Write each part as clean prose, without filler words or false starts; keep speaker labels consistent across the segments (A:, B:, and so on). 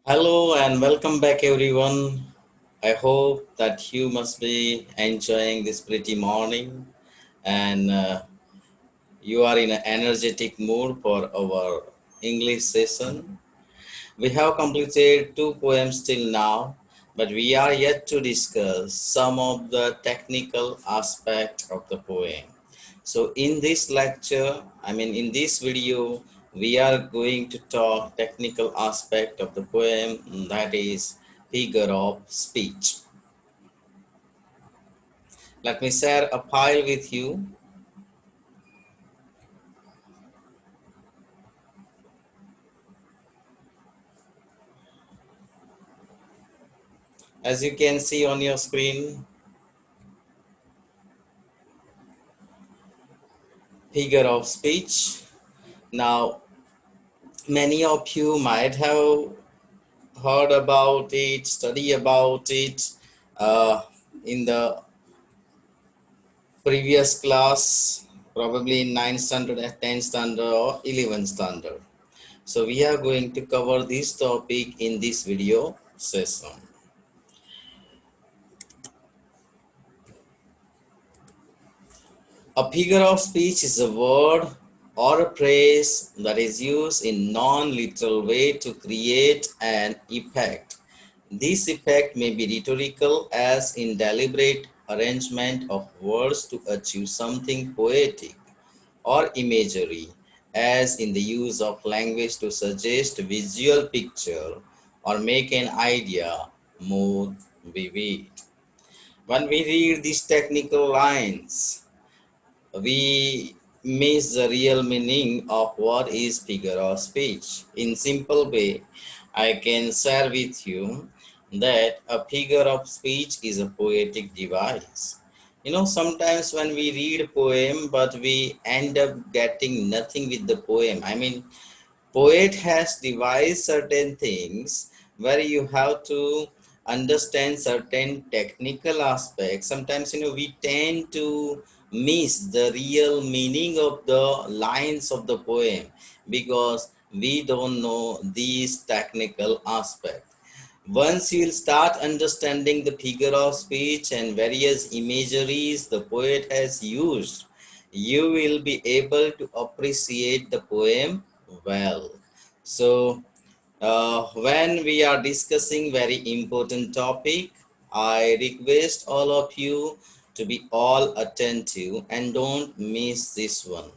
A: Hello and welcome back, everyone. I hope that you must be enjoying this pretty morning and you are in an energetic mood for our English session. We have completed two poems till now, but we are yet to discuss some of the technical aspect of the poem. So in this lecture, in this video, we are going to talk technical aspect of the poem, that is figure of speech. Let me share a file with you. As you can see on your screen, figure of speech. Now, many of you might have heard about it, study about it in the previous class, probably in 9th standard, 10th standard or 11th standard. So we are going to cover this topic in this video session. A figure of speech is a word or a phrase that is used in non-literal way to create an effect. This effect may be rhetorical, as in deliberate arrangement of words to achieve something poetic, or imagery, as in the use of language to suggest a visual picture or make an idea more vivid. When we read these technical lines, we miss the real meaning of what is figure of speech. In simple way, I can share with you that a figure of speech is a poetic device. Sometimes when we read a poem, but we end up getting nothing with the poem. Poet has devised certain things where you have to understand certain technical aspects. Sometimes we tend to miss the real meaning of the lines of the poem because we don't know these technical aspects. Once you'll start understanding the figure of speech and various imageries the poet has used, you will be able to appreciate the poem well. So, when we are discussing very important topic, I request all of you to be all attentive and don't miss this one.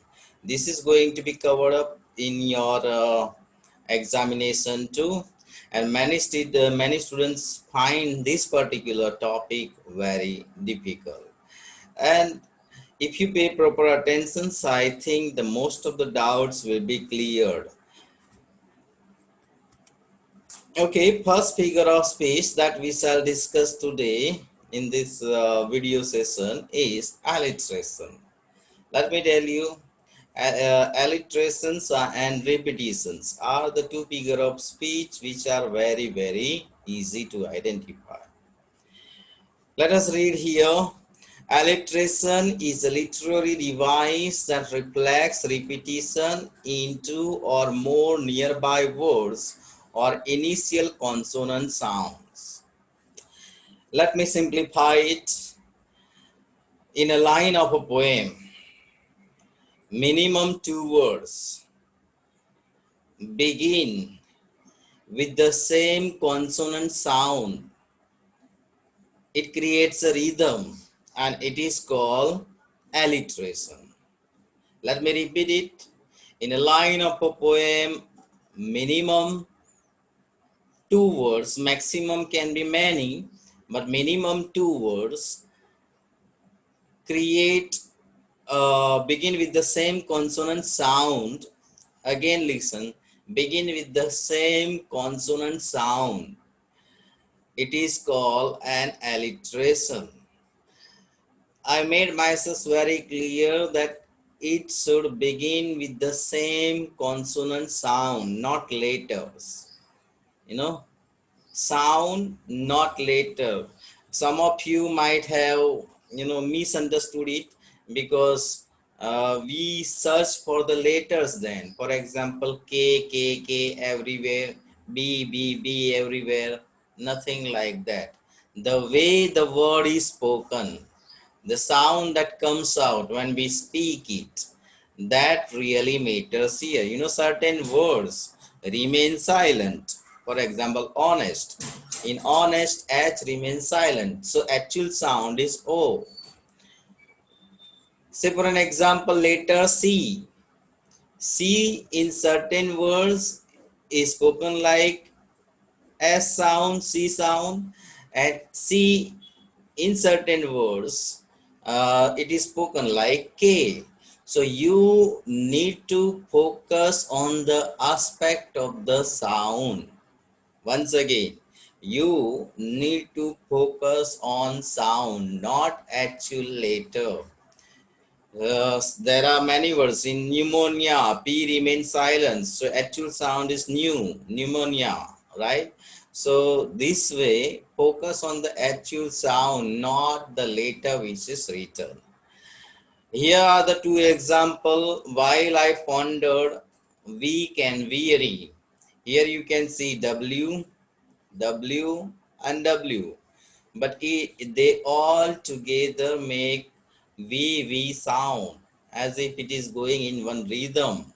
A: This is going to be covered up in your examination too, and many students find this particular topic very difficult. And if you pay proper attention, I think the most of the doubts will be cleared. Okay, first figure of speech that we shall discuss today in this video session is alliteration. Let me tell you, alliterations and repetitions are the two figure of speech which are very easy to identify. Let us read here. Alliteration is a literary device that reflects repetition into or more nearby words or initial consonant sounds. Let me simplify it. In a line of a poem, minimum two words begin with the same consonant sound. It creates a rhythm and it is called alliteration. Let me repeat it. In a line of a poem, minimum two words, maximum can be many, but minimum two words create, begin with the same consonant sound. Again, listen, begin with the same consonant sound. It is called an alliteration. I made myself very clear that it should begin with the same consonant sound, not letters. Sound, not letter. Some of you might have, misunderstood it because we search for the letters then. For example, K, K, K everywhere. B everywhere. Nothing like that. The way the word is spoken, the sound that comes out when we speak it, that really matters here. Certain words remain silent. For example, honest. In honest, H remains silent. So actual sound is O. Say for an example, letter C. C in certain words is spoken like S sound, C sound, and C in certain words it is spoken like K. So you need to focus on the aspect of the sound. Once again, you need to focus on sound, not actual letter. There are many words in pneumonia. P remains silent, so actual sound is pneumonia, right? So this way, focus on the actual sound, not the letter which is written. Here are the two examples. While I pondered, weak and weary. Here you can see W, W, and W, but they all together make V sound, as if it is going in one rhythm.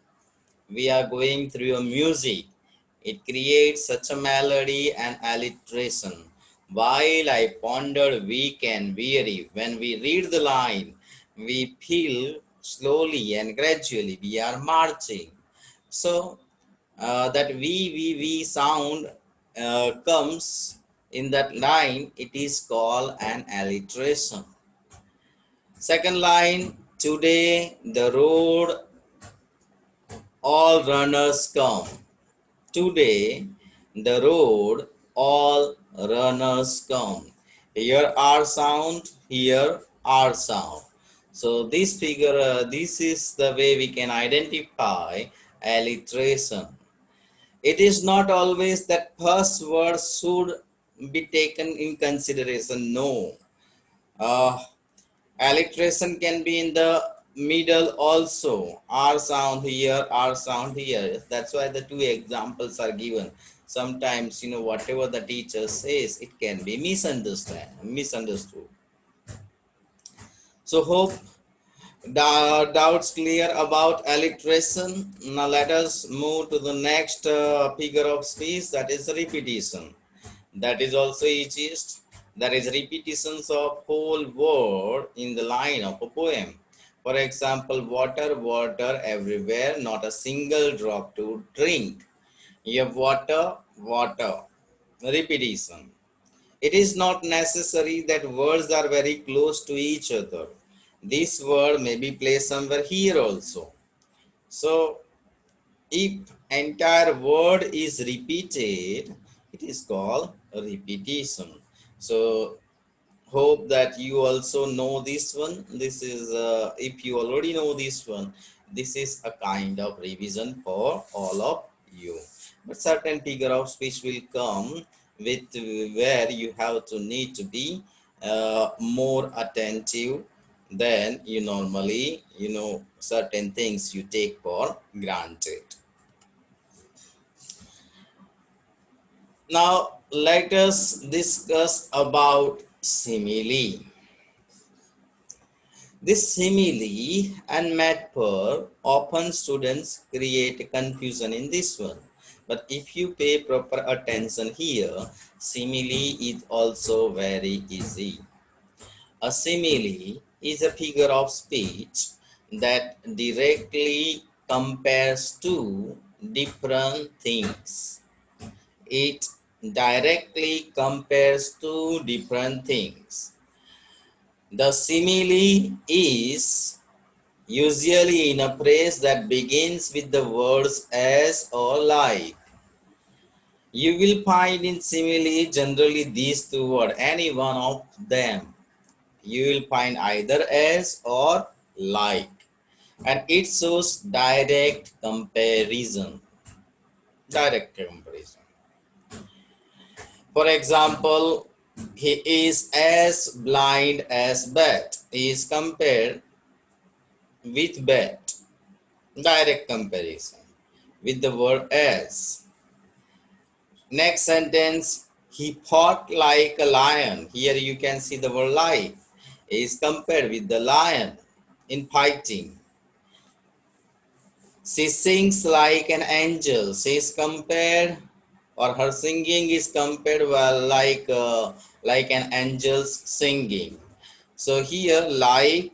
A: We are going through a music. It creates such a melody and alliteration. While I ponder weak and weary, when we read the line, we feel slowly and gradually we are marching. So that V sound comes in that line, it is called an alliteration. Second line, today the road all runners come. Today the road all runners come. Here R sound, here R sound. So this figure, this is the way we can identify alliteration. It is not always that first word should be taken in consideration. No. Uh, Alliteration can be in the middle also. R sound here, R sound here. That's why the two examples are given. Sometimes, whatever the teacher says, it can be misunderstood. So hope doubts clear about alliteration. Now let us move to the next figure of speech, that is repetition. That is also easiest. That is repetitions of whole word in the line of a poem. For example, water, water everywhere, not a single drop to drink. You have water, water. Repetition. It is not necessary that words are very close to each other. This word may be placed somewhere here also. So if entire word is repeated, it is called repetition. So hope that you also know this one. This is if you already know this one, this is a kind of revision for all of you. But certain figure of speech will come with where you have to need to be more attentive than you normally, certain things you take for granted. Now let us discuss about simile. This simile and metaphor, often students create confusion in this one. But if you pay proper attention here, simile is also very easy. A simile is a figure of speech that directly compares two different things. It directly compares two different things. The simile is usually in a phrase that begins with the words as or like. You will find in simile generally these two words, any one of them. You will find either as or like. And it shows direct comparison. Direct comparison. For example, he is as blind as bat. He is compared with bat. Direct comparison with the word as. Next sentence, he fought like a lion. Here you can see the word like is compared with the lion in fighting. She sings like an angel. She is compared, or her singing is compared well like an angel's singing. So here like,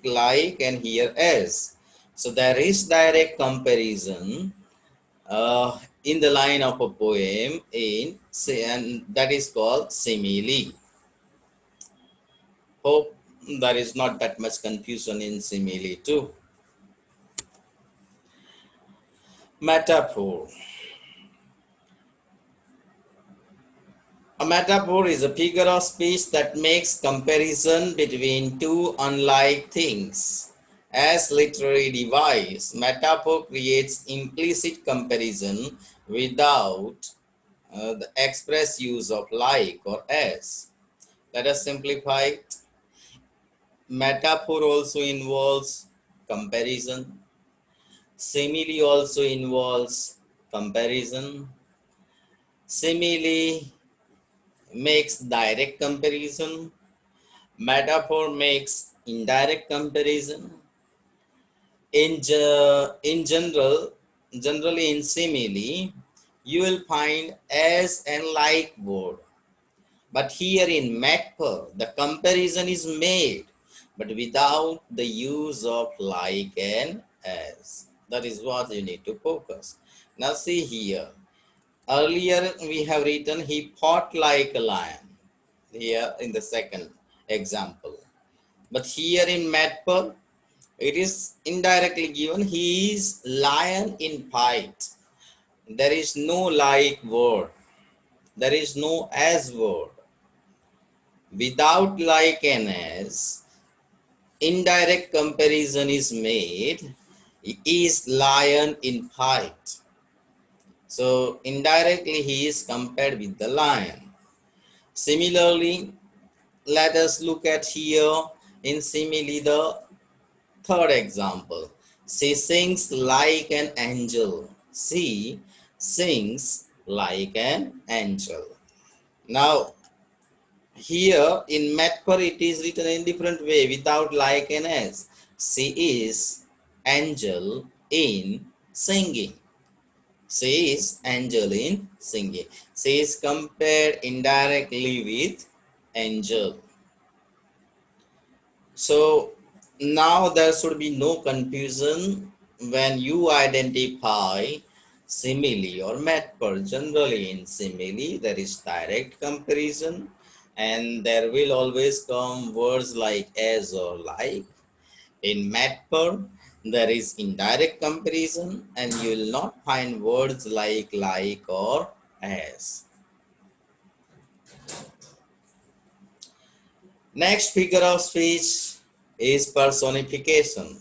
A: and here as. So there is direct comparison in the line of a poem and that is called simile. Hope there is not that much confusion in simile too. Metaphor. A metaphor is a figure of speech that makes comparison between two unlike things. As literary device, metaphor creates implicit comparison without the express use of like or as. Let us simplify it. Metaphor also involves comparison. Simile also involves comparison. Simile makes direct comparison. Metaphor makes indirect comparison. Generally in simile, you will find as and like word. But here in metaphor, the comparison is made, but without the use of like and as. That is what you need to focus. Now see here. Earlier we have written he fought like a lion. Here in the second example. But here in metaphor, it is indirectly given he is lion in fight. There is no like word. There is no as word. Without like and as, indirect comparison is made. He is lion in fight. So indirectly he is compared with the lion. Similarly, let us look at here in simile the third example. She sings like an angel. She sings like an angel. Now, here in metaphor it is written in different way without like and as. She is angel in singing. She is angel in singing. She is compared indirectly with angel. So now there should be no confusion when you identify simile or metaphor. Generally in simile there is direct comparison and there will always come words like as or like. In metaphor there is indirect comparison and you will not find words like or as. Next figure of speech is personification.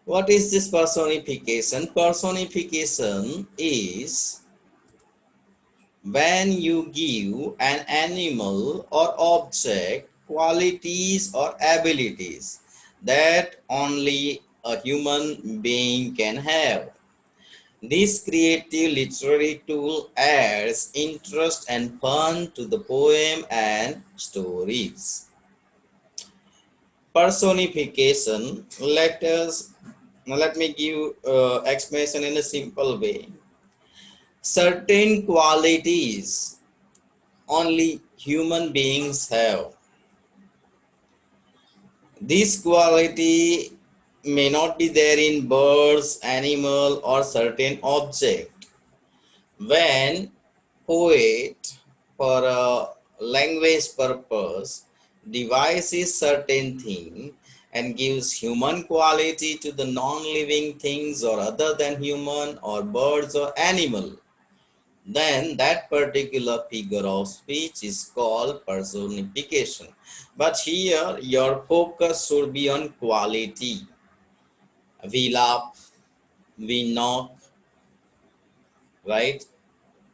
A: What is this personification? Personification is when you give an animal or object qualities or abilities that only a human being can have. This creative literary tool adds interest and fun to the poem and stories. Personification, let me give explanation in a simple way. Certain qualities only human beings have. This quality may not be there in birds, animal, or certain object. When poet, for a language purpose, devises certain thing and gives human quality to the non-living things or other than human or birds or animal, then that particular figure of speech is called personification. But here your focus should be on quality. We laugh, we knock, right?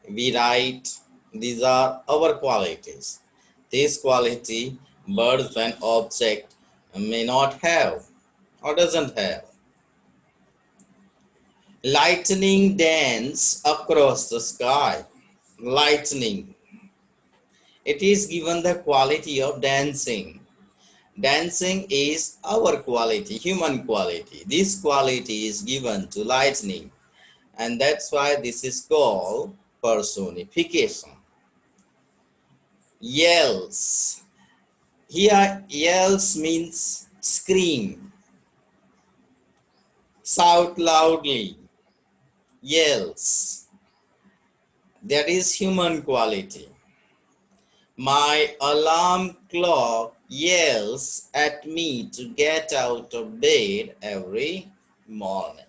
A: We write. These are our qualities. This quality birds and object may not have or doesn't have. Lightning dance across the sky. lightning. It is given the quality of dancing. Dancing is our quality, human quality. This quality is given to lightning, and that's why this is called personification. Yells. Here, yells means scream, shout loudly, yells. That is human quality. My alarm clock yells at me to get out of bed every morning.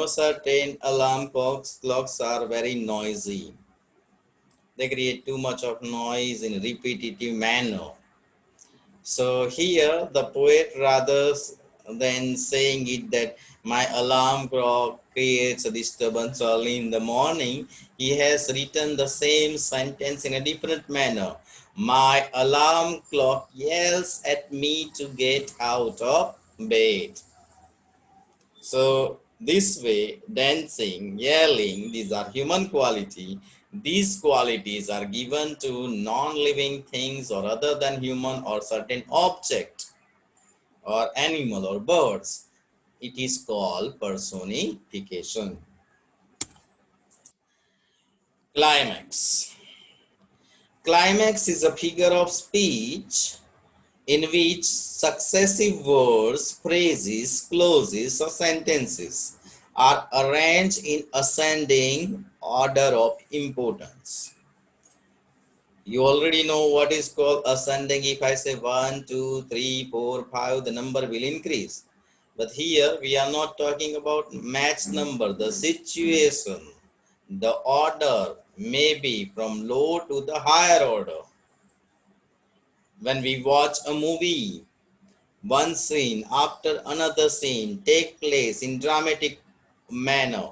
A: Certain alarm clocks are very noisy. They create too much of noise in a repetitive manner. So here the poet, rather than saying it that my alarm clock creates a disturbance early in the morning, he has written the same sentence in a different manner. My alarm clock yells at me to get out of bed. So this way, dancing, yelling, these are human quality. These qualities are given to non-living things or other than human or certain object or animal or birds. It is called personification. Climax. Climax is a figure of speech in which successive words, phrases, clauses, or sentences are arranged in ascending order of importance. You already know what is called ascending. If I say 1, 2, 3, 4, 5, the number will increase. But here we are not talking about match number, the situation, the order may be from low to the higher order. When we watch a movie, one scene after another scene take place in dramatic manner.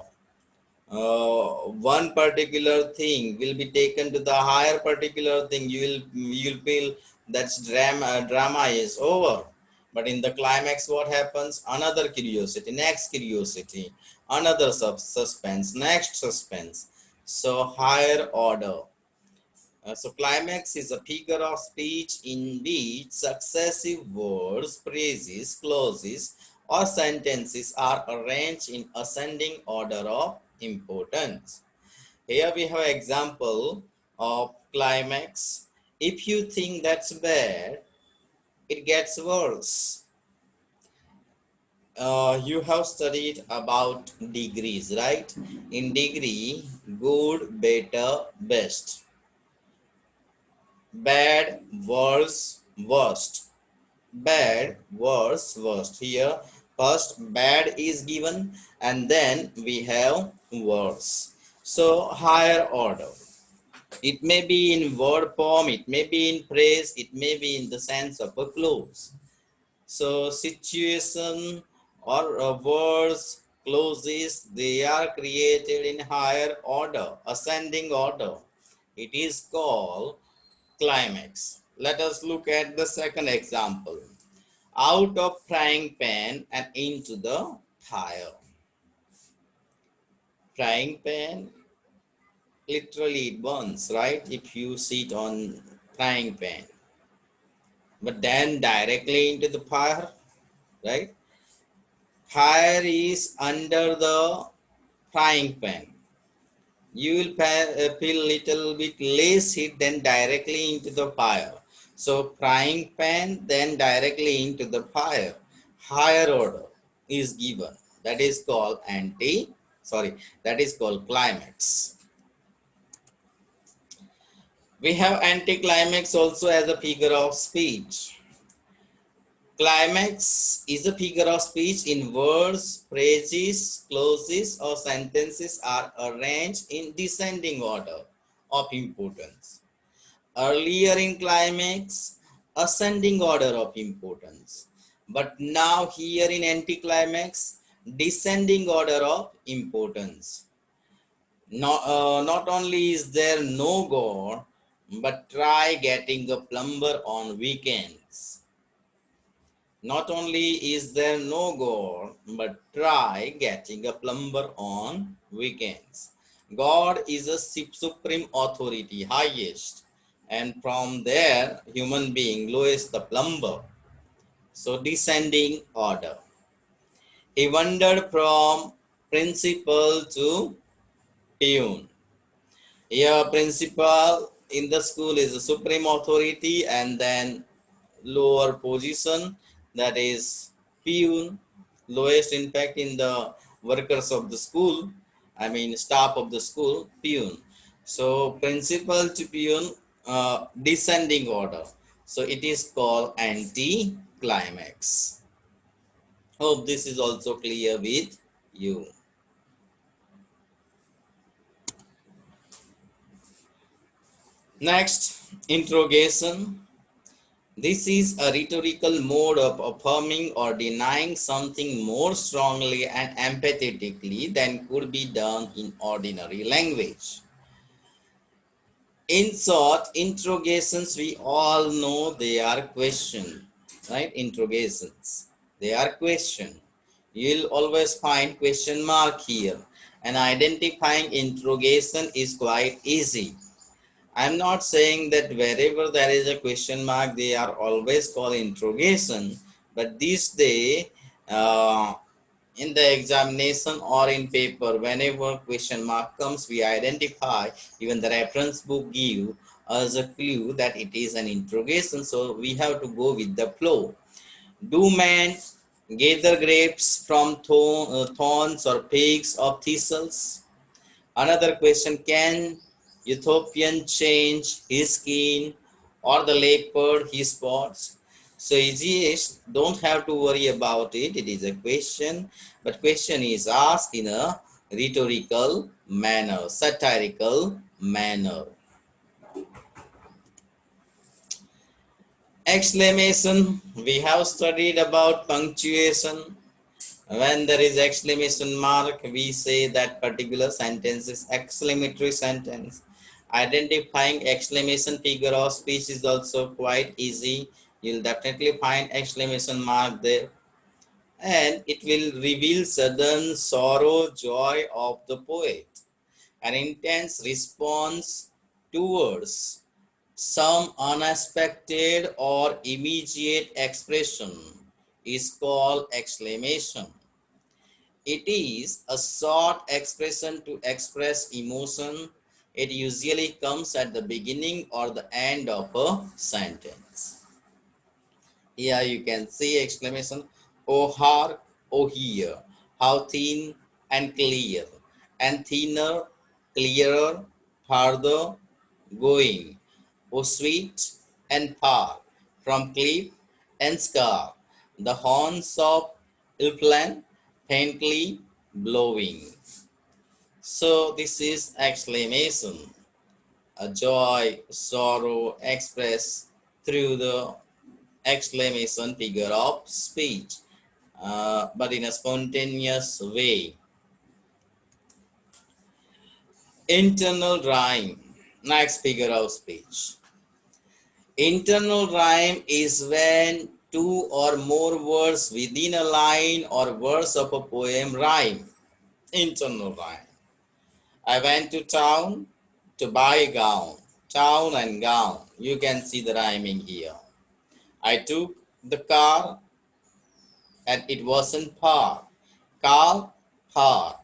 A: One particular thing will be taken to the higher particular thing. You'll feel that's drama is over. But in the climax, what happens? Another curiosity, next curiosity, another suspense, next suspense. So higher order. So climax is a figure of speech in which successive words, phrases, clauses, or sentences are arranged in ascending order of importance. Here we have an example of climax. If you think that's bad, it gets worse. You have studied about degrees, right? In degree, good, better, best. Bad, worse, worst. Bad, worse, worst. Here, first bad is given and then we have worse. So, higher order. It may be in word form, it may be in phrase, it may be in the sense of a clause. So, situation or words, clauses, they are created in higher order, ascending order. It is called climax. Let us look at the second example. Out of frying pan and into the fire. Frying pan, literally it burns, right? If you sit on frying pan. But then directly into the fire, right? Fire is under the frying pan. You will feel little bit less heat than directly into the fire. So frying pan, then directly into the fire. Higher order is given. That is called that is called climax. We have anticlimax also as a figure of speech. Climax is a figure of speech in words, phrases, clauses, or sentences are arranged in descending order of importance. Earlier in climax, ascending order of importance. But now here in anticlimax, descending order of importance. Not only is there no God, but try getting a plumber on weekends. Not only is there no God, but try getting a plumber on weekends. God is a supreme authority, highest. And from there, human being, lowest the plumber. So descending order. He wandered from principal to peon. Here, principal in the school is the supreme authority, and then lower position, that is peon, lowest in fact in the workers of the school, I mean staff of the school, peon. So principal to peon, descending order. So it is called anti-climax. Hope this is also clear with you. Next, interrogation. This is a rhetorical mode of affirming or denying something more strongly and empathetically than could be done in ordinary language. In short, interrogations, we all know they are question, right? Interrogations, they are question. You'll always find question mark here, and identifying interrogation is quite easy. I'm not saying that wherever there is a question mark, they are always called interrogation. But this day, in the examination or in paper, whenever question mark comes, we identify, even the reference book give us a clue that it is an interrogation. So we have to go with the flow. Do men gather grapes from thorns or pigs of thistles? Another question, can Ethiopian change his skin or the leopard his spots? So Aegeus don't have to worry about it. It is a question, but question is asked in a rhetorical manner, satirical manner. Exclamation, we have studied about punctuation. When there is exclamation mark, we say that particular sentence is exclamatory sentence. Identifying exclamation figure of speech is also quite easy. You'll definitely find exclamation mark there. And it will reveal sudden sorrow, joy of the poet. An intense response towards some unexpected or immediate expression is called exclamation. It is a short expression to express emotion. It usually comes at the beginning or the end of a sentence. Here you can see exclamation, oh hark, oh hear, how thin and clear, and thinner, clearer, farther going, oh sweet and far, from cliff and scar, the horns of Ilplan faintly blowing. So this is exclamation, a joy, sorrow expressed through the exclamation figure of speech, but in a spontaneous way. Internal rhyme, next figure of speech. Internal rhyme is when two or more words within a line or verse of a poem rhyme. Internal rhyme. I went to town to buy a gown. Town and gown. You can see the rhyming here. I took the car and it wasn't far. Car, far.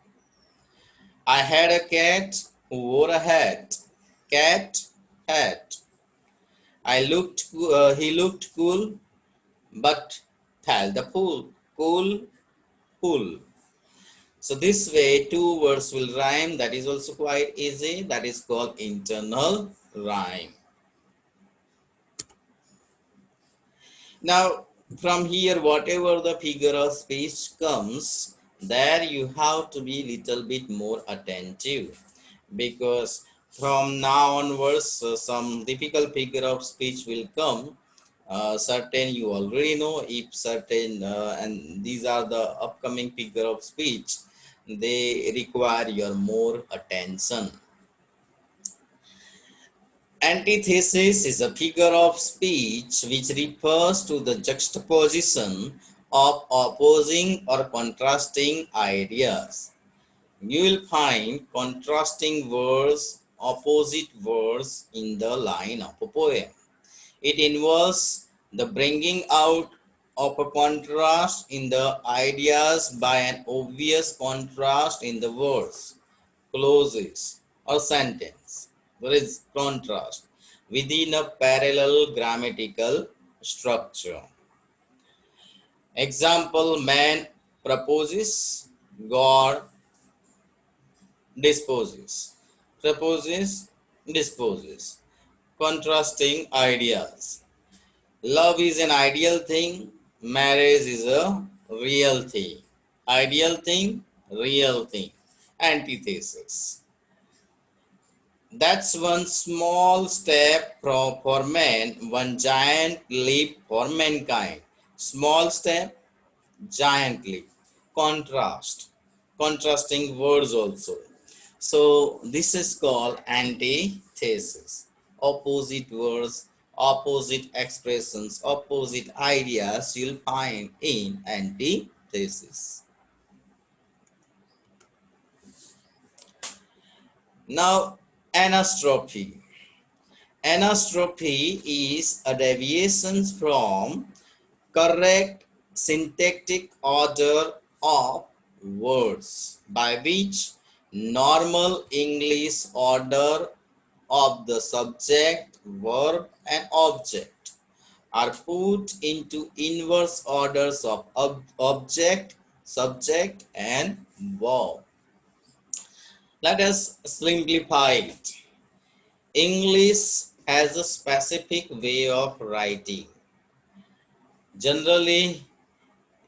A: I had a cat who wore a hat. Cat, hat. He looked cool, but felt the pool. Cool, pool. So this way, two words will rhyme. That is also quite easy. That is called internal rhyme. Now, from here, whatever the figure of speech comes, there you have to be little bit more attentive, because from now onwards, some difficult figure of speech will come. Certain you already know, if certain, and these are the upcoming figure of speech, they require your more attention. Antithesis is a figure of speech which refers to the juxtaposition of opposing or contrasting ideas. You will find contrasting words, opposite words in the line of a poem. It involves the bringing out of a contrast in the ideas by an obvious contrast in the words, clauses, or sentence. There is contrast within a parallel grammatical structure. Example, man proposes, God disposes. Proposes, disposes. Contrasting ideas. Love is an ideal thing, marriage is a real thing. Ideal thing, real thing. Antithesis. That's one small step for man, one giant leap for mankind. Small step, giant leap. Contrast. Contrasting words also. So this is called antithesis. Opposite words, opposite expressions, opposite ideas you'll find in antithesis. Now, anastrophe. Anastrophe is a deviation from correct syntactic order of words by which normal English order of the subject, verb, and object are put into inverse orders of object, subject, and verb. Let us simplify it. English has a specific way of writing. Generally,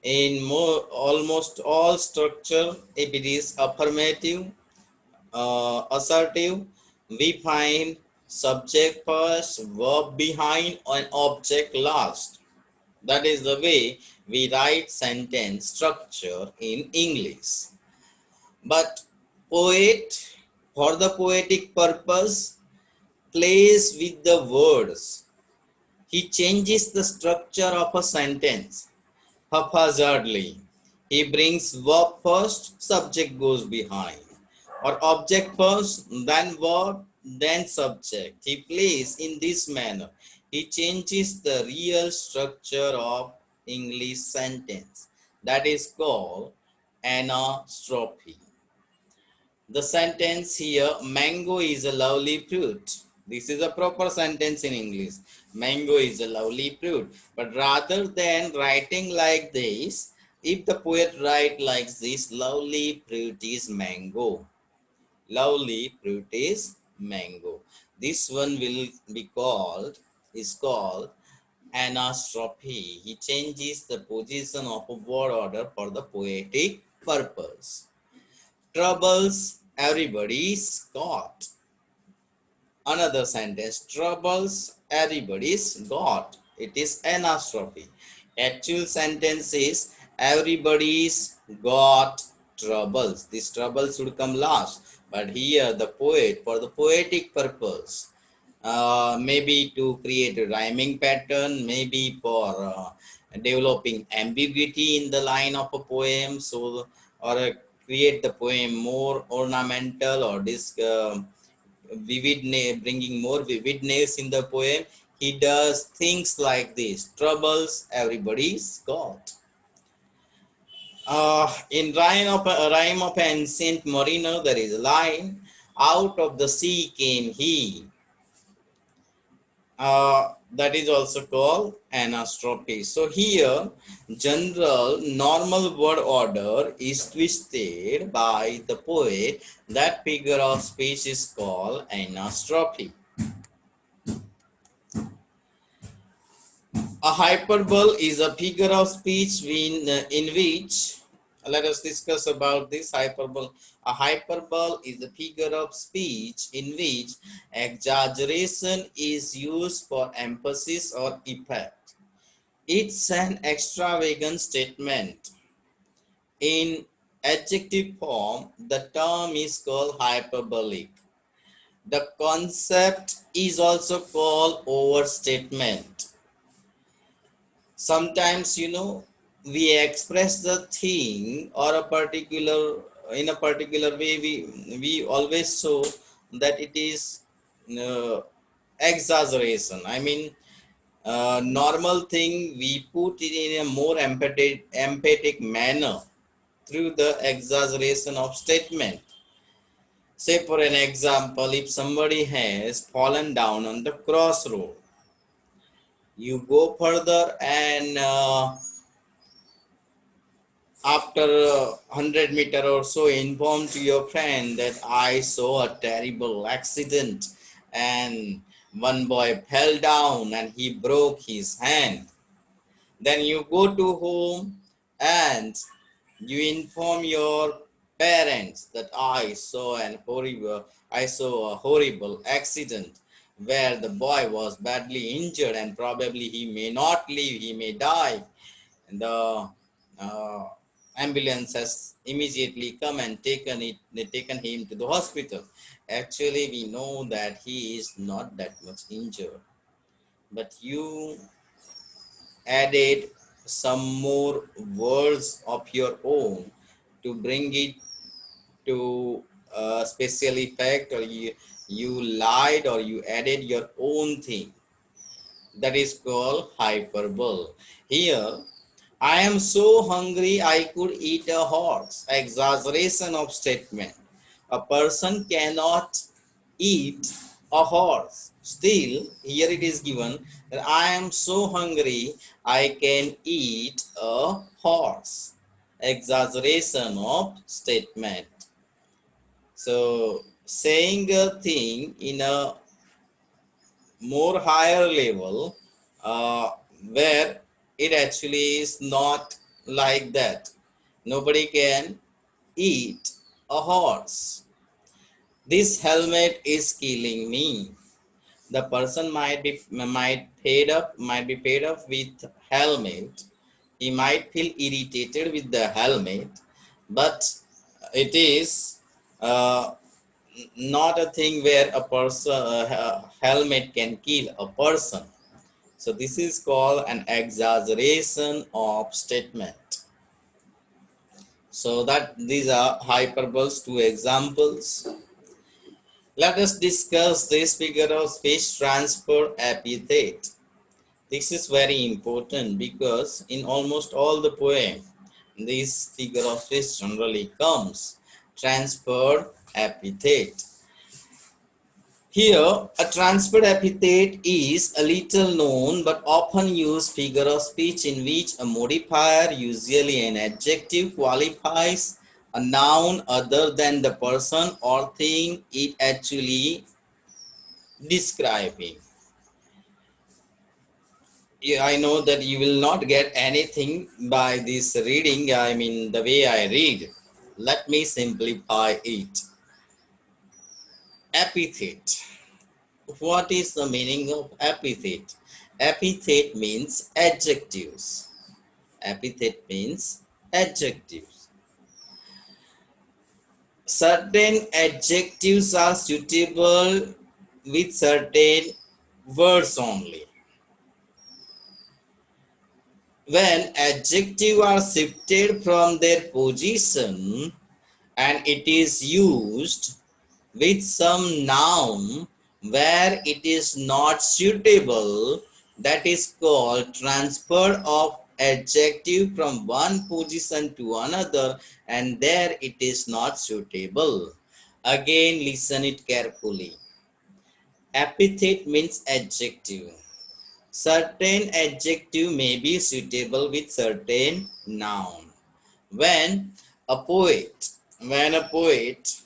A: in almost all structure, if it is affirmative, assertive, we find subject first, verb behind, and object last. That is the way we write sentence structure in English. But poet, for the poetic purpose, plays with the words. He changes the structure of a sentence haphazardly. He brings verb first, subject goes behind. Or object first, then verb, then subject. He plays in this manner. He changes the real structure of English sentence. That is called anastrophe. The sentence here, mango is a lovely fruit. This is a proper sentence in English. Mango is a lovely fruit. But rather than writing like this, if the poet write like this, lovely fruit is mango. Lovely fruit is mango. This one will be called, is called anastrophe. He changes the position of a word order for the poetic purpose. Troubles everybody's got. Another sentence, troubles everybody's got. It is anastrophe. Actual sentence is everybody's got troubles. This trouble should come last. But here the poet, for the poetic purpose, maybe to create a rhyming pattern, maybe for developing ambiguity in the line of a poem, so or create the poem more ornamental or this bringing more vividness in the poem. He does things like this. Troubles everybody's got. In rhyme of ancient Mariner, there is a line: out of the sea came he. That is also called anastrophe. So here, general normal word order is twisted by the poet. That figure of speech is called anastrophe. A hyperbole is a figure of speech in which, let us discuss about this hyperbole. A hyperbole is a figure of speech in which exaggeration is used for emphasis or effect. It's an extravagant statement. In adjective form, the term is called hyperbolic. The concept is also called overstatement. Sometimes, we express the thing or a particular in a particular way, we always show that it is exaggeration. I mean, normal thing we put it in a more emphatic manner through the exaggeration of statement. Say for an example, if somebody has fallen down on the crossroad, you go further and after 100 meter or so, inform to your friend that I saw a terrible accident and one boy fell down and he broke his hand. Then you go to home and you inform your parents that I saw a horrible accident where the boy was badly injured and probably he may not live, he may die. And the uh, ambulance has immediately come and taken him to the hospital. Actually, we know that he is not that much injured, but you added some more words of your own to bring it to a special effect, or you lied or you added your own thing. That is called hyperbole. Here, I am so hungry I could eat a horse. Exaggeration of statement. A person cannot eat a horse. Still, here it is given that I am so hungry I can eat a horse. Exaggeration of statement. So, saying a thing in a more higher level, where it actually is not like that. Nobody can eat a horse. This helmet is killing me. The person might be paid up with helmet. He might feel irritated with the helmet, but it is uh, not a thing where a person helmet can kill a person. So this is called an exaggeration of statement. So that these are hyperboles, two examples. Let us discuss this figure of speech transfer epithet. This is very important because in almost all the poem, this figure of speech generally comes. Transferred epithet. Here, a transferred epithet is a little known but often used figure of speech in which a modifier, usually an adjective, qualifies a noun other than the person or thing it actually describing. Yeah, I know that you will not get anything by this reading, I mean the way I read. Let me simplify it. Epithet. What is the meaning of epithet? Epithet means adjectives. Epithet means adjectives. Certain adjectives are suitable with certain words only. When adjectives are shifted from their position and it is used with some noun where it is not suitable, that is called transfer of adjective from one position to another, and there it is not suitable. Again, listen it carefully. Epithet means adjective. Certain adjective may be suitable with certain noun. When a poet, when a poet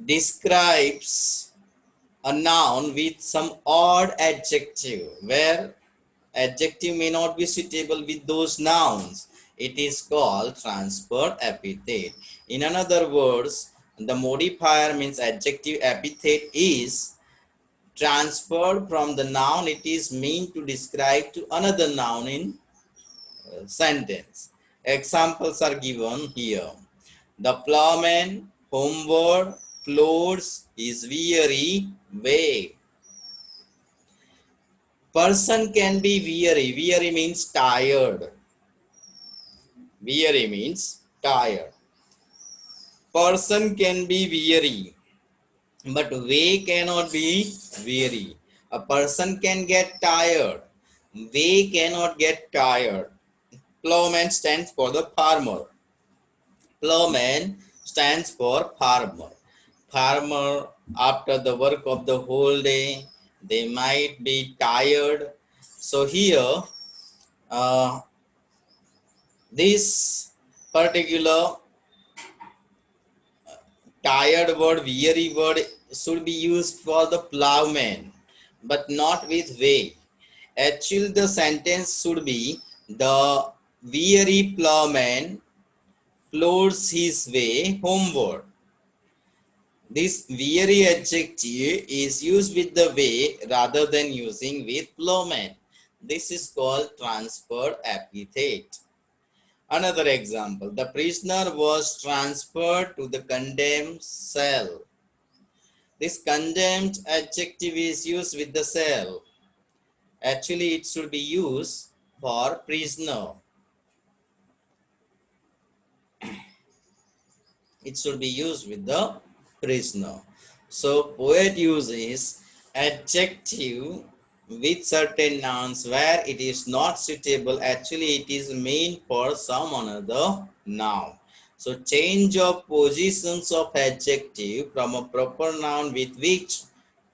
A: describes a noun with some odd adjective, where adjective may not be suitable with those nouns, it is called transfer epithet. In another words, the modifier means adjective epithet is transferred from the noun it is meant to describe to another noun in sentence. Examples are given here. The plowman homeward plods his weary way. Person can be weary. Weary means tired. Weary means tired. Person can be weary, but way cannot be weary. A person can get tired. Way cannot get tired. Plowman stands for the farmer. Plowman stands for farmer. Farmer, after the work of the whole day, they might be tired. So here, this particular tired word, weary word should be used for the plowman, but not with way. Actually, the sentence should be the weary plowman plods his way homeward. This weary adjective is used with the way rather than using with plowman. This is called transferred epithet. Another example, the prisoner was transferred to the condemned cell. This condemned adjective is used with the cell. Actually, it should be used for prisoner. It should be used with the prisoner. So poet uses adjective with certain nouns where it is not suitable. Actually, it is meant for some another noun. So change of positions of adjective from a proper noun with which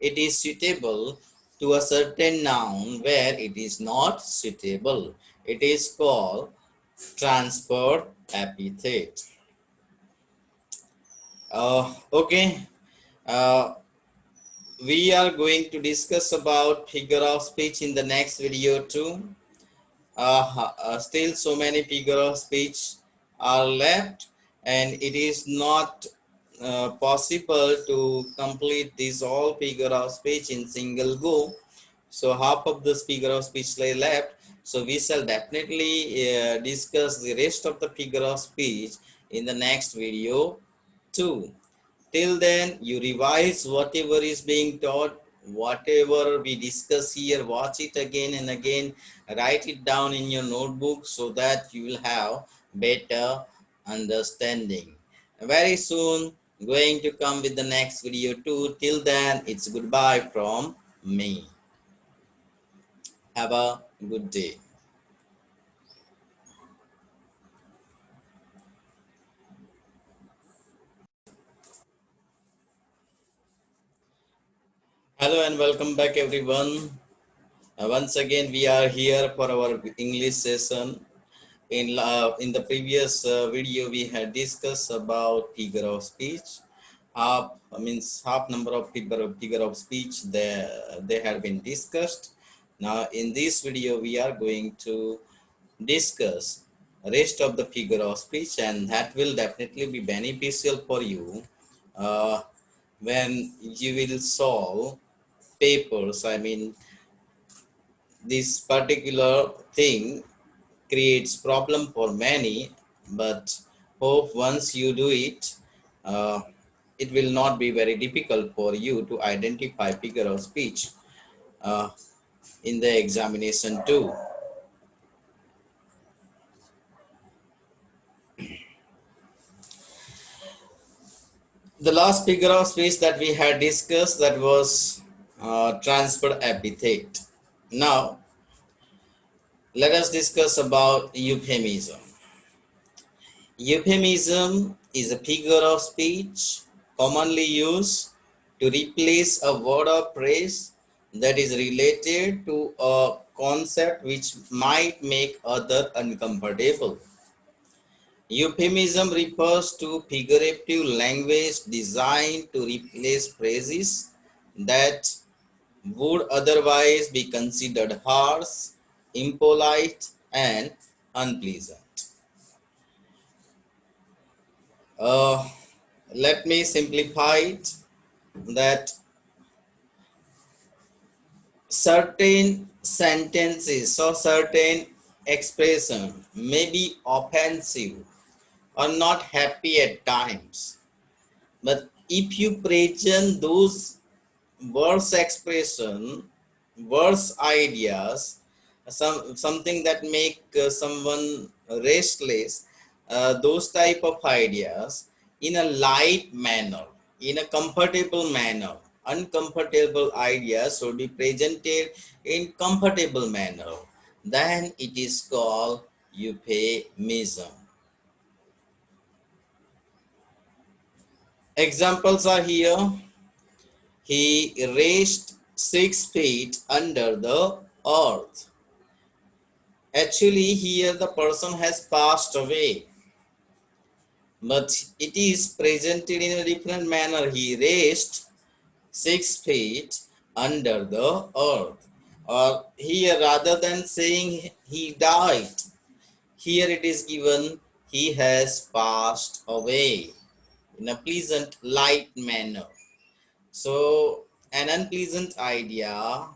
A: it is suitable to a certain noun where it is not suitable. It is called transferred epithet. Okay, uh, we are going to discuss about figure of speech in the next video too. Still so many figure of speech are left, and it is not possible to complete this all figure of speech in single go. So half of this figure of speech lay left. So we shall definitely discuss the rest of the figure of speech in the next video too. Till then, you revise whatever is being taught, whatever we discuss here, watch it again and again, write it down in your notebook so that you will have better understanding. Very soon, going to come with the next video too. Till then, it's goodbye from me. Have a good day. Hello and welcome back everyone. Once again, we are here for our English session. In the previous video, we had discussed about figure of speech. Half number of figure of speech they had been discussed. Now in this video, we are going to discuss rest of the figure of speech, and that will definitely be beneficial for you when you will solve papers. I mean, this particular thing creates problem for many, but hope once you do it, uh, it will not be very difficult for you to identify figure of speech uh, in the examination too. The last figure of speech that we had discussed, that was transferred epithet. Now let us discuss about euphemism. Euphemism is a figure of speech commonly used to replace a word or phrase that is related to a concept which might make other uncomfortable. Euphemism refers to figurative language designed to replace phrases that would otherwise be considered harsh, impolite, and unpleasant. Uh, Let me simplify it, that certain sentences or certain expression may be offensive or not happy at times, but if you present those worse expression, worse ideas, something that make someone restless, those type of ideas, in a light manner, in a comfortable manner. Uncomfortable ideas should be presented in comfortable manner. Then it is called euphemism. Examples are here. He raised 6 feet under the earth. Actually, here the person has passed away, but it is presented in a different manner. He raised 6 feet under the earth. Or here, rather than saying he died, here it is given he has passed away in a pleasant, light manner. So, an unpleasant idea,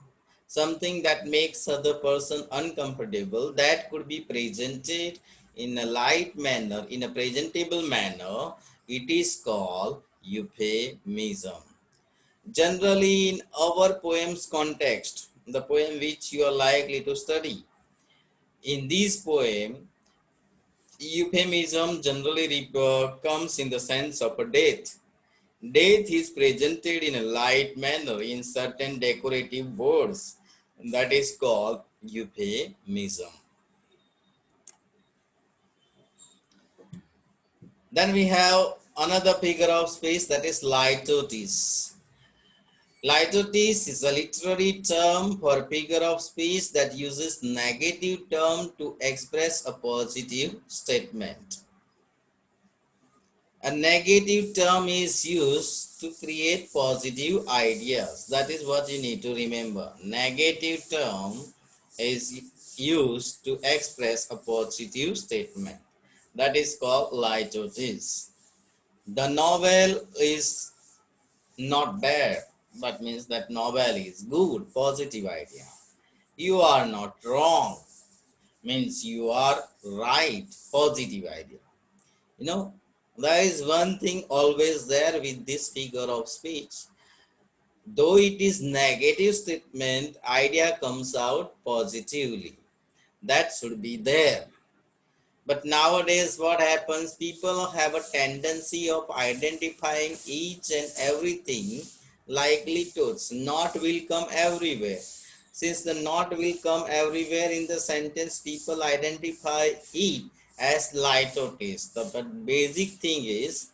A: something that makes other person uncomfortable, that could be presented in a light manner, in a presentable manner. It is called euphemism. Generally, in our poem's context, the poem which you are likely to study, in this poem, euphemism generally comes in the sense of a death. Death is presented in a light manner in certain decorative words. That is called euphemism. Then we have another figure of speech, that is litotes. Litotes is a literary term for figure of speech that uses negative term to express a positive statement. A negative term is used to create positive ideas. That is what you need to remember. Negative term is used to express a positive statement. That is called litotes. The novel is not bad. That means that novel is good, positive idea. You are not wrong means you are right, positive idea. You know, there is one thing always there with this figure of speech. Though it is negative statement, idea comes out positively. That should be there. But nowadays, what happens? People have a tendency of identifying each and everything like litotes. Not will come everywhere. Since the not will come everywhere in the sentence, people identify it as litotes. The but basic thing is,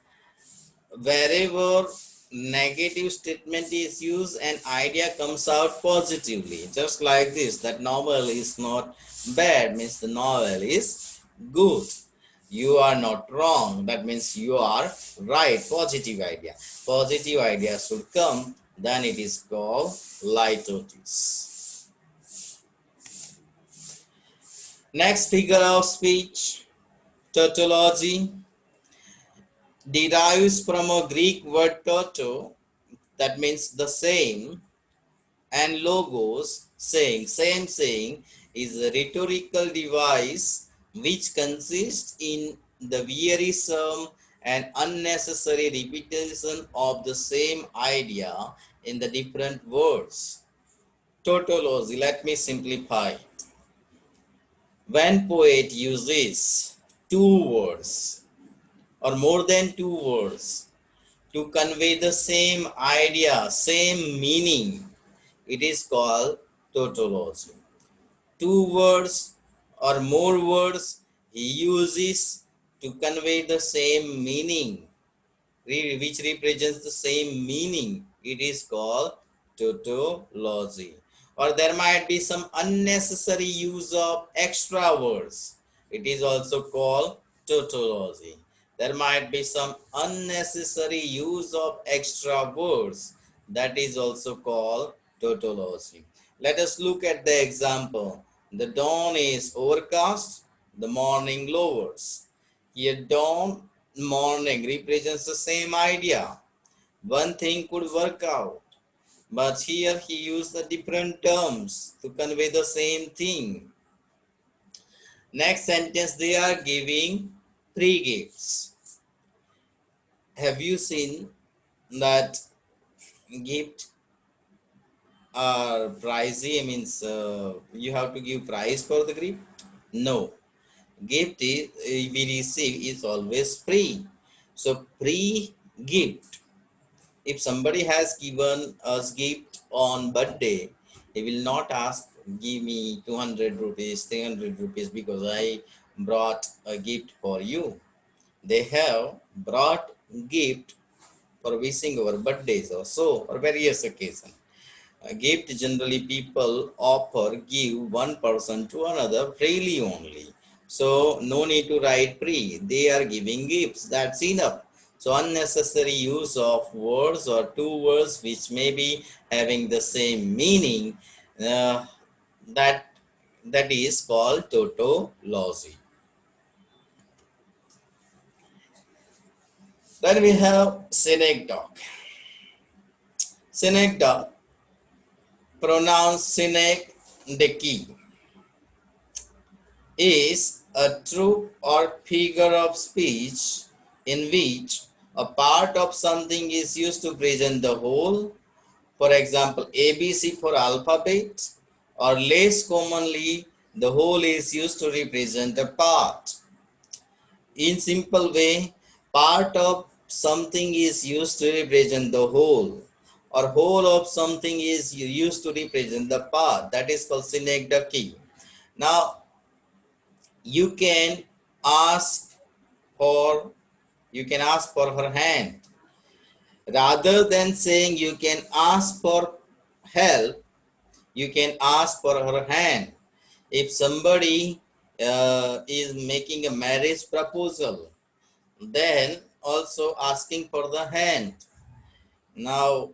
A: wherever negative statement is used, an idea comes out positively. Just like this, that novel is not bad means the novel is good. You are not wrong, that means you are right, positive idea. Positive idea should come, then it is called litotes. Next figure of speech, tautology, derives from a Greek word tauto, that means the same, and logos, saying. Same saying is a rhetorical device which consists in the wearisome and unnecessary repetition of the same idea in the different words. Tautology, let me simplify. When poet uses two words or more than two words to convey the same idea, same meaning, it is called tautology. Two words or more words he uses to convey the same meaning, which represents the same meaning, it is called tautology. Or there might be some unnecessary use of extra words, it is also called tautology. There might be some unnecessary use of extra words, that is also called tautology. Let us look at the example. The dawn is overcast, the morning lowers. Here dawn, morning represents the same idea. One thing could work out, but here he used the different terms to convey the same thing. Next sentence, they are giving three gifts. Have you seen that gift are pricey? Means you have to give price for the gift? No. Gift is we receive is always free. So pre-gift, if somebody has given us gift on birthday, he will not ask, give me 200 rupees, 300 rupees because I brought a gift for you. They have brought gift for wishing our birthdays or so, or various occasions. A gift generally people offer, give one person to another freely only. So no need to write pre. They are giving gifts. That's enough. So unnecessary use of words or two words which may be having the same meaning, uh, that that is called tautology. Then we have synecdoche. Synecdoche, pronounced synecdoche, is a trope or figure of speech in which a part of something is used to present the whole. For example, ABC for alphabet, or less commonly, the whole is used to represent a part. In simple way, part of something is used to represent the whole, or whole of something is used to represent the part. That is called synecdoche. Now, you can ask for you can ask for her hand. Rather than saying you can ask for help, you can ask for her hand. If somebody is making a marriage proposal, then also asking for the hand. Now,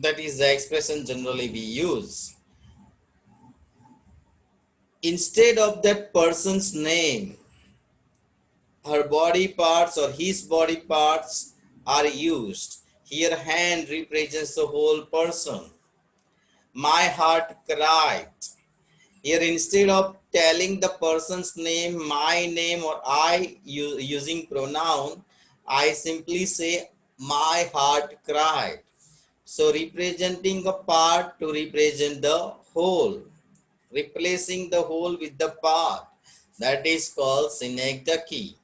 A: that is the expression generally we use. Instead of that person's name, her body parts or his body parts are used. Here, hand represents the whole person. My heart cried. Here, instead of telling the person's name, my name, or I using pronoun, I simply say, my heart cried. So, representing a part to represent the whole, replacing the whole with the part. That is called synecdoche.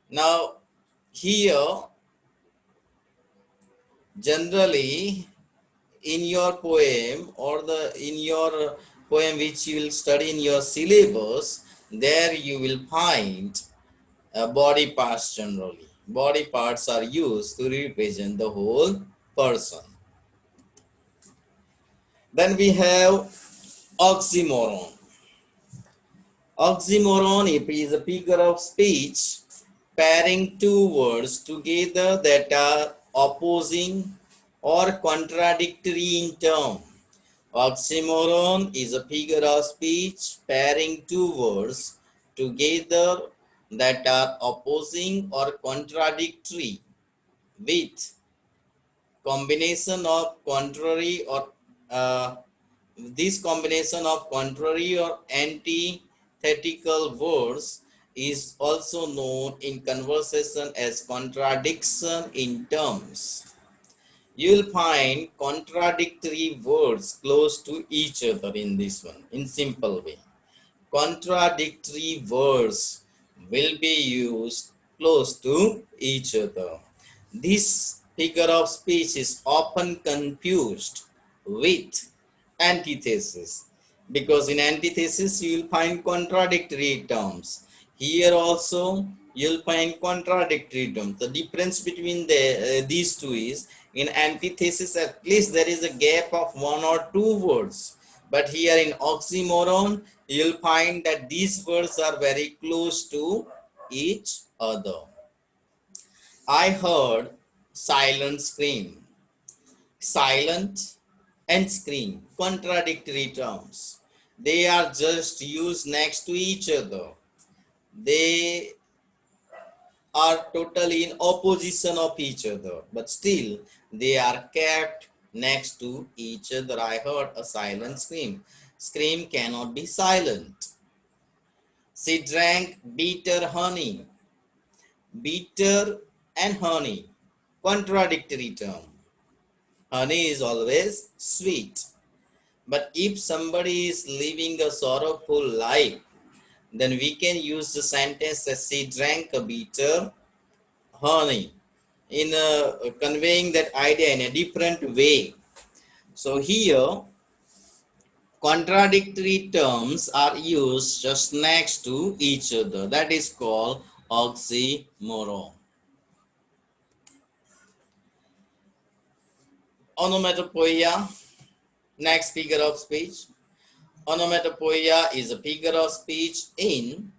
A: Now, here, generally, in your poem or in your poem which you will study in your syllabus, there you will find body parts generally. Body parts are used to represent the whole person. Then we have oxymoron. Oxymoron is a figure of speech pairing two words together that are opposing or contradictory in term. Oxymoron is a figure of speech pairing two words together that are opposing or contradictory with combination of contrary or uh, this combination of contrary or antithetical words is also known in conversation as contradiction in terms. You'll find contradictory words close to each other in this one, in simple way. Contradictory words will be used close to each other. This figure of speech is often confused with antithesis, because in antithesis you will find contradictory terms. Here also you will find contradictory terms. The difference between these two is, in antithesis at least there is a gap of one or two words, but here in oxymoron you'll find that these words are very close to each other. I heard silent scream. Silent and scream, contradictory terms. They are just used next to each other. They are totally in opposition of each other, but still they are kept next to each other. I heard a silent scream. Scream cannot be silent. She drank bitter honey. Bitter and honey, contradictory term. Honey is always sweet. But if somebody is living a sorrowful life, then we can use the sentence as she drank a bitter honey, in conveying that idea in a different way. So here, contradictory terms are used just next to each other. That is called oxymoron. Onomatopoeia, next figure of speech. Onomatopoeia is a figure of speech in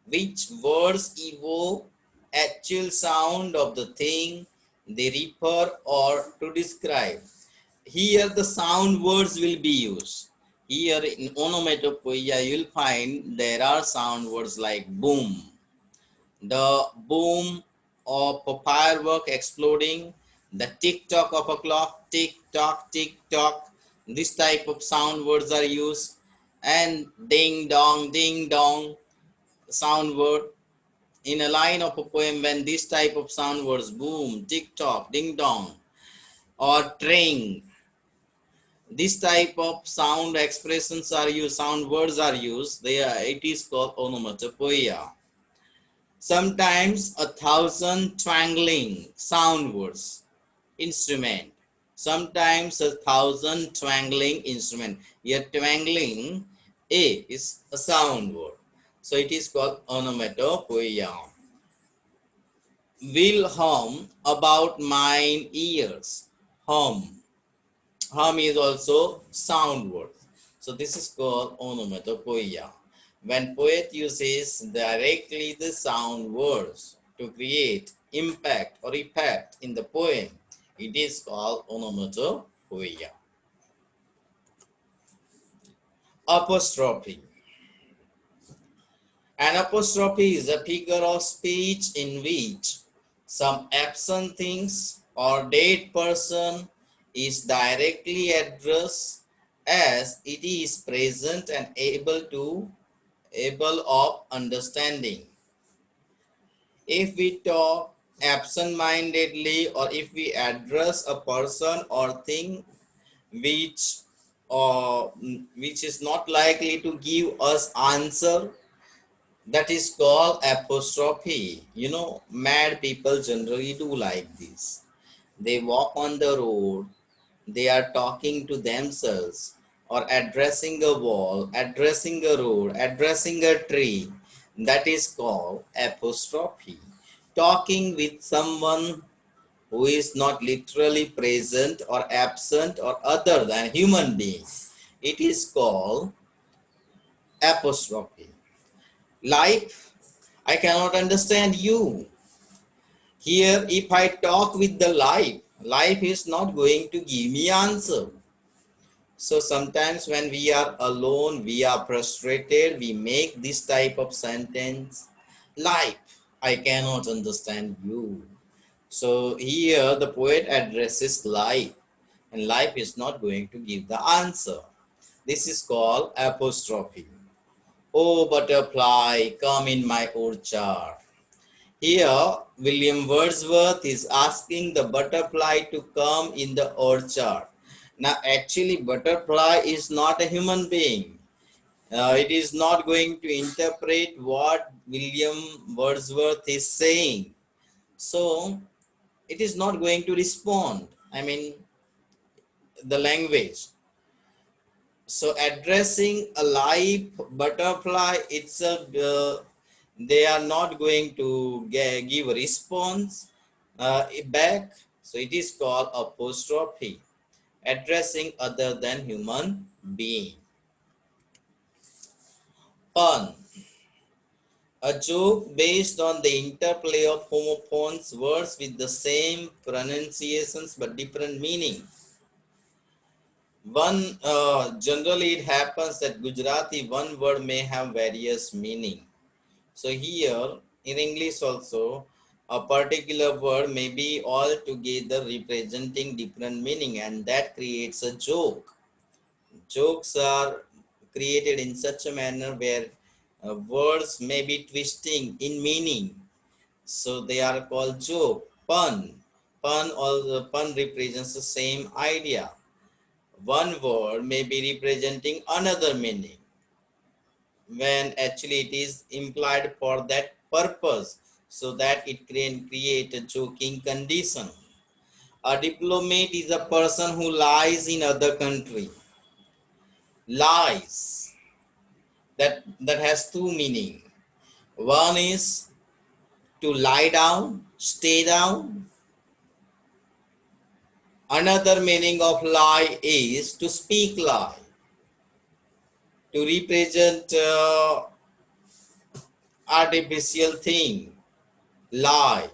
A: which words evoke actual sound of the thing they refer or to describe. Here the sound words will be used. Here in onomatopoeia you will find there are sound words like boom, the boom of a firework exploding, the tick tock of a clock, tick tock. This type of sound words are used, and ding dong sound word in a line of a poem. When this type of sound words boom, tick tock, ding dong, or tring, this type of sound expressions are used, sound words are used, it is called onomatopoeia. Sometimes a thousand twangling sound words instrument. Sometimes a thousand twangling instrument. Here twangling A is a sound word. So it is called onomatopoeia. Will hum about mine ears. Hum. Hum is also sound word. So this is called onomatopoeia. When poet uses directly the sound words to create impact or effect in the poem, it is called onomatopoeia. Apostrophe. An apostrophe is a figure of speech in which some absent things or dead person is directly addressed as it is present and able of understanding. If we talk absent-mindedly, or if we address a person or thing which which is not likely to give us answer, that is called apostrophe. You know, mad people generally do like this. They walk on the road, they are talking to themselves or addressing a wall, addressing a road, addressing a tree. That is called apostrophe. Talking with someone who is not literally present or absent or other than human being. It is called apostrophe. Life, I cannot understand you. Here, if I talk with the life is not going to give me answer. So sometimes when we are alone, we are frustrated, we make this type of sentence. Life, I cannot understand you. So here the poet addresses life, and life is not going to give the answer. This is called apostrophe. Oh butterfly, come in my orchard. Here, William Wordsworth is asking the butterfly to come in the orchard. Now, actually, butterfly is not a human being. It is not going to interpret what William Wordsworth is saying. So, it is not going to respond. I mean, the language. So, addressing a live butterfly itself, they are not going to give a response back. So it is called apostrophe, addressing other than human being. Pun, a joke based on the interplay of homophones words with the same pronunciations but different meaning. One generally it happens that Gujarati one word may have various meaning. So here in English also, a particular word may be altogether representing different meaning, and that creates a joke. Jokes are created in such a manner where words may be twisting in meaning. So they are called joke. Pun. Pun represents the same idea. One word may be representing another meaning when actually it is implied for that purpose. so that it can create a joking condition. A diplomat is a person who lies in other country. Lies, that has two meaning. One is to lie down, stay down. Another meaning of lie is to speak lie, to represent artificial thing, lie,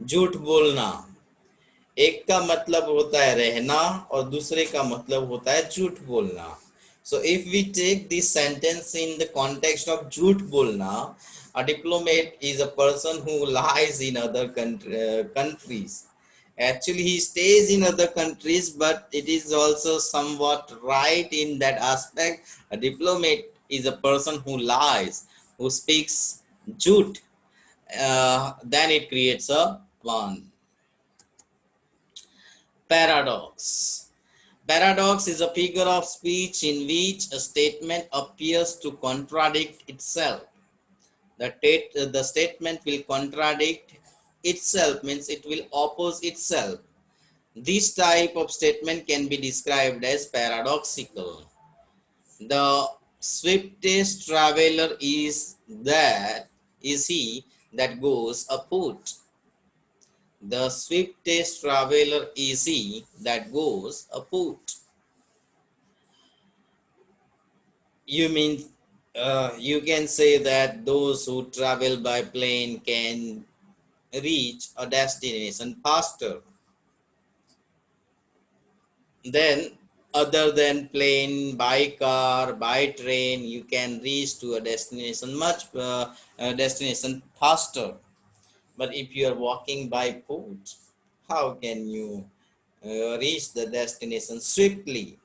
A: झूठ बोलना. एक का मतलब होता है रहना और दूसरे का मतलब होता है झूठ बोलना. So if we take this sentence in the context of झूठ बोलना, a diplomat is a person who lies in other countries. Actually, he stays in other countries, but it is also somewhat right in that aspect. A diplomat is a person who lies, who speaks झूठ. Then it creates a pun. Paradox. Paradox is a figure of speech in which a statement appears to contradict itself. The statement will contradict itself, means it will oppose itself. This type of statement can be described as paradoxical. The swiftest traveler is he that goes afoot. The swiftest traveler is he that goes afoot. You mean you can say that those who travel by plane can reach a destination faster. Then, other than plane, by car, by train, you can reach to a destination destination faster. But if you are walking by foot, how can you reach the destination swiftly?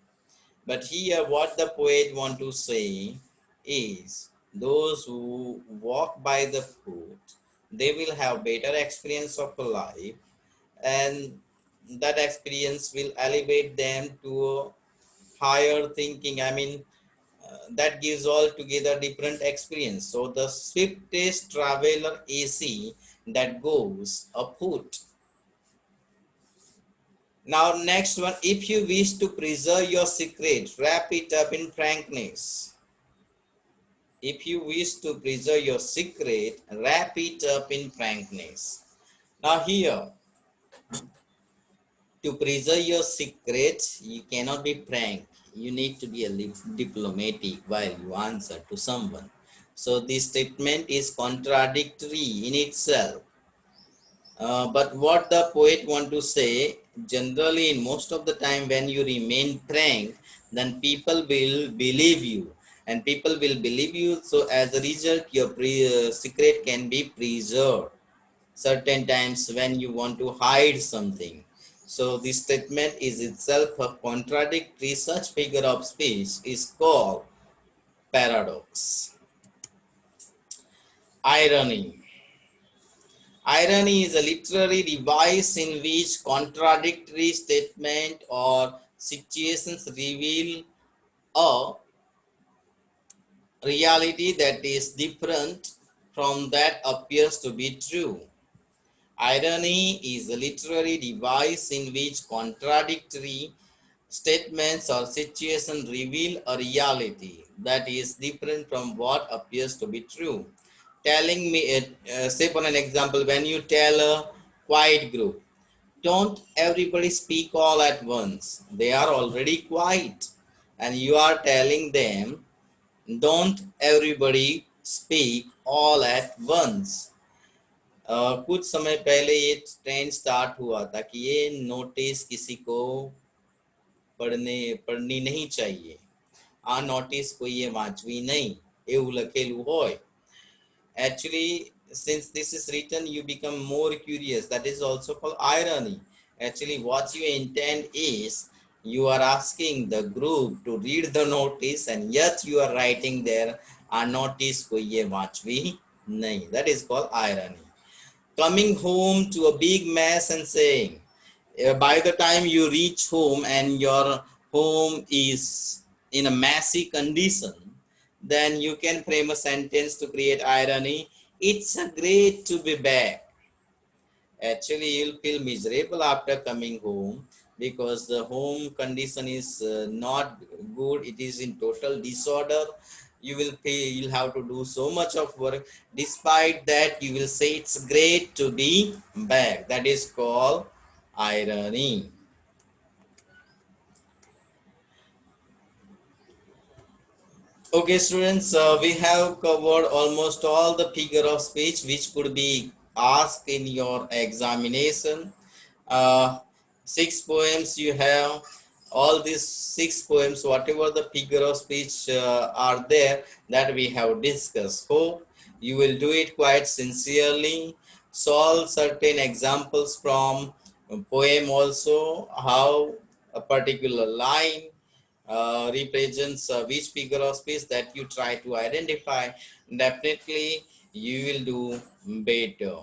A: But here what the poet want to say is those who walk by the foot, they will have better experience of life, and that experience will elevate them to a higher thinking. I mean, that gives altogether different experience. So the swiftest traveler AC that goes afoot. Now next one, if you wish to preserve your secret, wrap it up in frankness. If you wish to preserve your secret, wrap it up in frankness. Now here, to preserve your secret, you cannot be frank. You need to be a diplomatic while you answer to someone. So this statement is contradictory in itself. But what the poet want to say, generally in most of the time when you remain frank, then people will believe you, and people will believe you. So as a result, your secret can be preserved. Certain times when you want to hide something. So this statement is itself a contradictory. Such figure of speech is called paradox. Irony. Irony is a literary device in which contradictory statement or situations reveal a reality that is different from that appears to be true. Irony is a literary device in which contradictory statements or situations reveal a reality that is different from what appears to be true. Telling me, say for an example, when you tell a quiet group, don't everybody speak all at once. They are already quiet. And you are telling them, don't everybody speak all at once. कुछ समय पहले ये trend start हुआ था कि ये notice किसी को पढ़नी नहीं चाहिए. આ નોટિસ કોઈએ વાંચવી નહીં એવું લખેલું હોય. Actually, since this is written, you become more curious. That is also called irony. Actually, what you intend is you are asking the group to read the notice, and yet you are writing there, આ notice કોઈએ વાંચવી નહીં. That is called irony. Coming home to a big mess and saying, by the time you reach home and your home is in a messy condition, then you can frame a sentence to create irony. It's a great to be back. Actually, you'll feel miserable after coming home because the home condition is not good. It is in total disorder. You'll have to do so much of work. Despite that, you will say it's great to be back. That is called irony. Okay, students, we have covered almost all the figure of speech which could be asked in your examination. uh, Six poems you have. All these six poems, whatever the figure of speech are there, that we have discussed. Hope you will do it quite sincerely. Solve certain examples from a poem also, how a particular line represents which figure of speech that you try to identify. Definitely you will do better.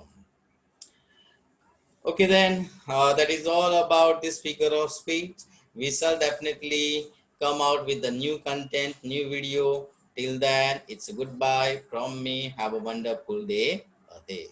A: Okay, then that is all about this figure of speech. We shall definitely come out with the new content, new video. Till then, it's a goodbye from me. Have a wonderful day ahead.